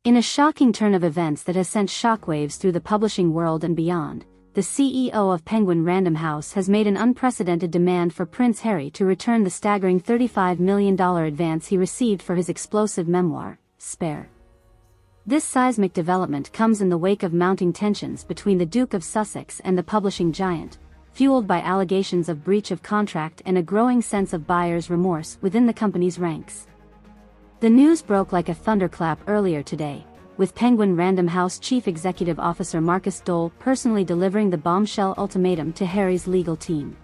In a shocking turn of events that has sent shockwaves through the publishing world and beyond, the CEO of Penguin Random House has made an unprecedented demand for Prince Harry to return the staggering $35 million advance he received for his explosive memoir, Spare. This seismic development comes in the wake of mounting tensions between the Duke of Sussex and the publishing giant, fueled by allegations of breach of contract and a growing sense of buyer's remorse within the company's ranks. The news broke like a thunderclap earlier today, with Penguin Random House Chief Executive Officer Marcus Dole personally delivering the bombshell ultimatum to Harry's legal team.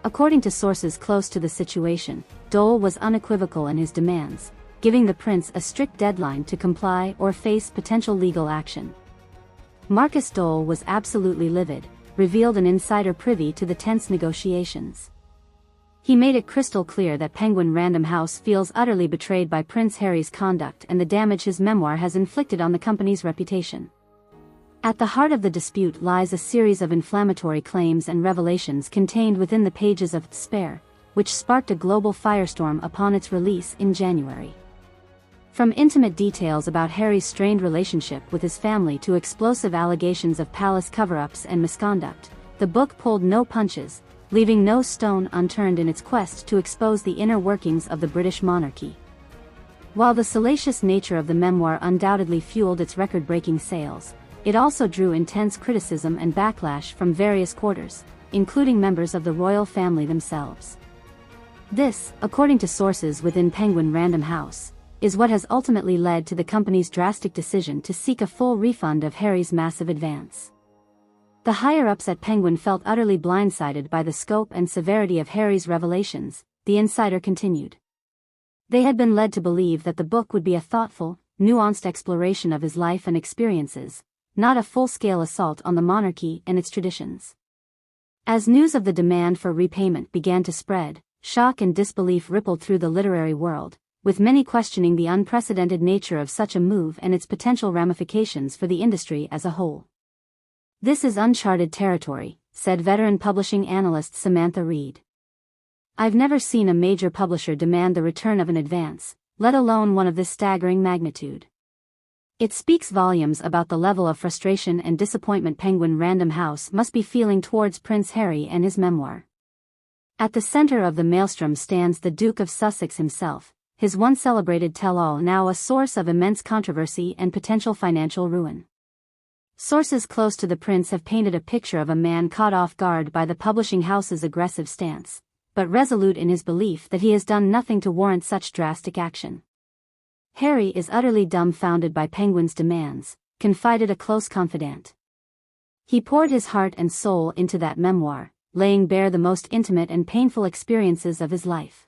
According to sources close to the situation, Dole was unequivocal in his demands, giving the prince a strict deadline to comply or face potential legal action. Marcus Dole was absolutely livid, revealed an insider privy to the tense negotiations. He made it crystal clear that Penguin Random House feels utterly betrayed by Prince Harry's conduct and the damage his memoir has inflicted on the company's reputation. At the heart of the dispute lies a series of inflammatory claims and revelations contained within the pages of Spare, which sparked a global firestorm upon its release in January. From intimate details about Harry's strained relationship with his family to explosive allegations of palace cover-ups and misconduct, the book pulled no punches, leaving no stone unturned in its quest to expose the inner workings of the British monarchy. While the salacious nature of the memoir undoubtedly fueled its record-breaking sales, it also drew intense criticism and backlash from various quarters, including members of the royal family themselves. This, according to sources within Penguin Random House, is what has ultimately led to the company's drastic decision to seek a full refund of Harry's massive advance. The higher-ups at Penguin felt utterly blindsided by the scope and severity of Harry's revelations, the insider continued. They had been led to believe that the book would be a thoughtful, nuanced exploration of his life and experiences, not a full-scale assault on the monarchy and its traditions. As news of the demand for repayment began to spread, shock and disbelief rippled through the literary world, with many questioning the unprecedented nature of such a move and its potential ramifications for the industry as a whole. "This is uncharted territory," said veteran publishing analyst Samantha Reed. "I've never seen a major publisher demand the return of an advance, let alone one of this staggering magnitude. It speaks volumes about the level of frustration and disappointment Penguin Random House must be feeling towards Prince Harry and his memoir." At the center of the maelstrom stands the Duke of Sussex himself, his once celebrated tell-all now a source of immense controversy and potential financial ruin. Sources close to the prince have painted a picture of a man caught off guard by the publishing house's aggressive stance, but resolute in his belief that he has done nothing to warrant such drastic action. "Harry is utterly dumbfounded by Penguin's demands," confided a close confidant. "He poured his heart and soul into that memoir, laying bare the most intimate and painful experiences of his life.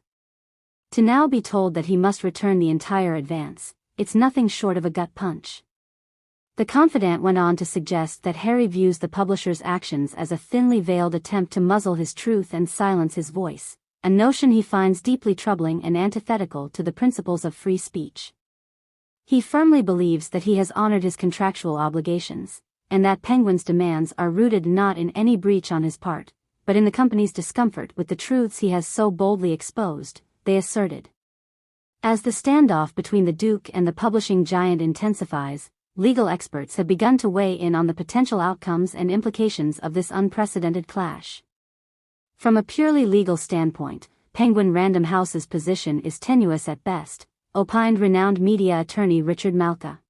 To now be told that he must return the entire advance, it's nothing short of a gut punch." The confidant went on to suggest that Harry views the publisher's actions as a thinly veiled attempt to muzzle his truth and silence his voice, a notion he finds deeply troubling and antithetical to the principles of free speech. He firmly believes that he has honored his contractual obligations, and that Penguin's demands are rooted not in any breach on his part, but in the company's discomfort with the truths he has so boldly exposed, they asserted. As the standoff between the Duke and the publishing giant intensifies, legal experts have begun to weigh in on the potential outcomes and implications of this unprecedented clash. From a purely legal standpoint, Penguin Random House's position is tenuous at best, opined renowned media attorney Richard Malka.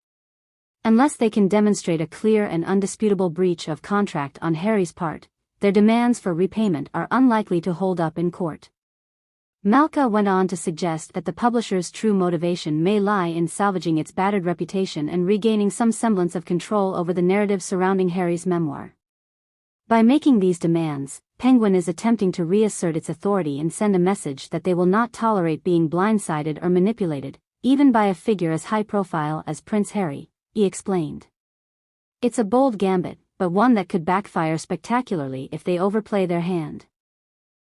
Unless they can demonstrate a clear and undisputable breach of contract on Harry's part, their demands for repayment are unlikely to hold up in court. Malka went on to suggest that the publisher's true motivation may lie in salvaging its battered reputation and regaining some semblance of control over the narrative surrounding Harry's memoir. By making these demands, Penguin is attempting to reassert its authority and send a message that they will not tolerate being blindsided or manipulated, even by a figure as high-profile as Prince Harry, he explained. "It's a bold gambit, but one that could backfire spectacularly if they overplay their hand."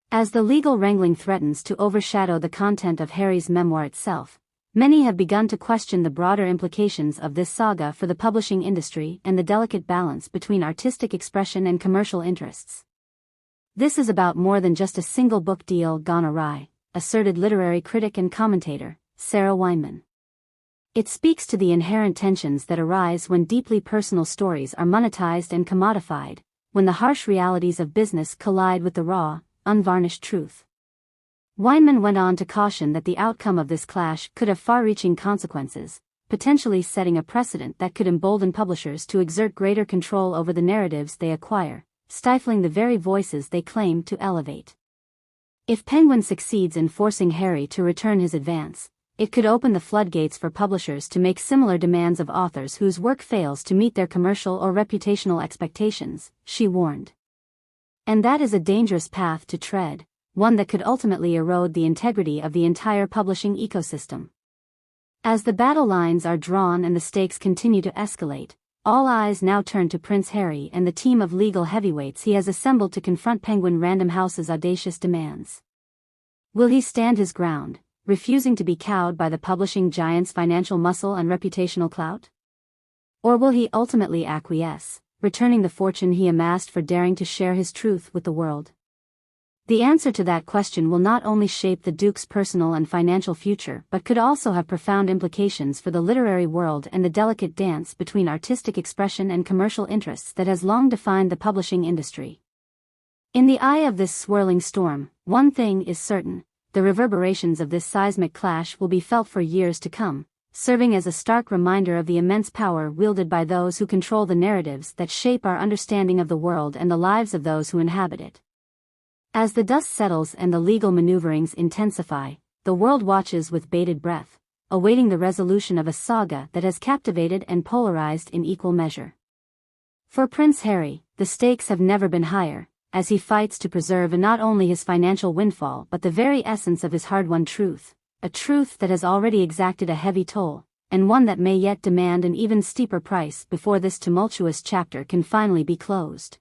As the legal wrangling threatens to overshadow the content of Harry's memoir itself, many have begun to question the broader implications of this saga for the publishing industry and the delicate balance between artistic expression and commercial interests. "This is about more than just a single book deal gone awry," asserted literary critic and commentator Sarah Weinman. It speaks to the inherent tensions that arise when deeply personal stories are monetized and commodified, when the harsh realities of business collide with the raw, unvarnished truth. Weinman went on to caution that the outcome of this clash could have far-reaching consequences, potentially setting a precedent that could embolden publishers to exert greater control over the narratives they acquire, stifling the very voices they claim to elevate. If Penguin succeeds in forcing Harry to return his advance, it could open the floodgates for publishers to make similar demands of authors whose work fails to meet their commercial or reputational expectations, she warned. And that is a dangerous path to tread, one that could ultimately erode the integrity of the entire publishing ecosystem. As the battle lines are drawn and the stakes continue to escalate, all eyes now turn to Prince Harry and the team of legal heavyweights he has assembled to confront Penguin Random House's audacious demands. Will he stand his ground, refusing to be cowed by the publishing giant's financial muscle and reputational clout? Or will he ultimately acquiesce, returning the fortune he amassed for daring to share his truth with the world? The answer to that question will not only shape the Duke's personal and financial future but could also have profound implications for the literary world and the delicate dance between artistic expression and commercial interests that has long defined the publishing industry. In the eye of this swirling storm, one thing is certain: the reverberations of this seismic clash will be felt for years to come, serving as a stark reminder of the immense power wielded by those who control the narratives that shape our understanding of the world and the lives of those who inhabit it. As the dust settles and the legal maneuverings intensify, the world watches with bated breath, awaiting the resolution of a saga that has captivated and polarized in equal measure. For Prince Harry, the stakes have never been higher, as he fights to preserve not only his financial windfall but the very essence of his hard-won truth, a truth that has already exacted a heavy toll, and one that may yet demand an even steeper price before this tumultuous chapter can finally be closed.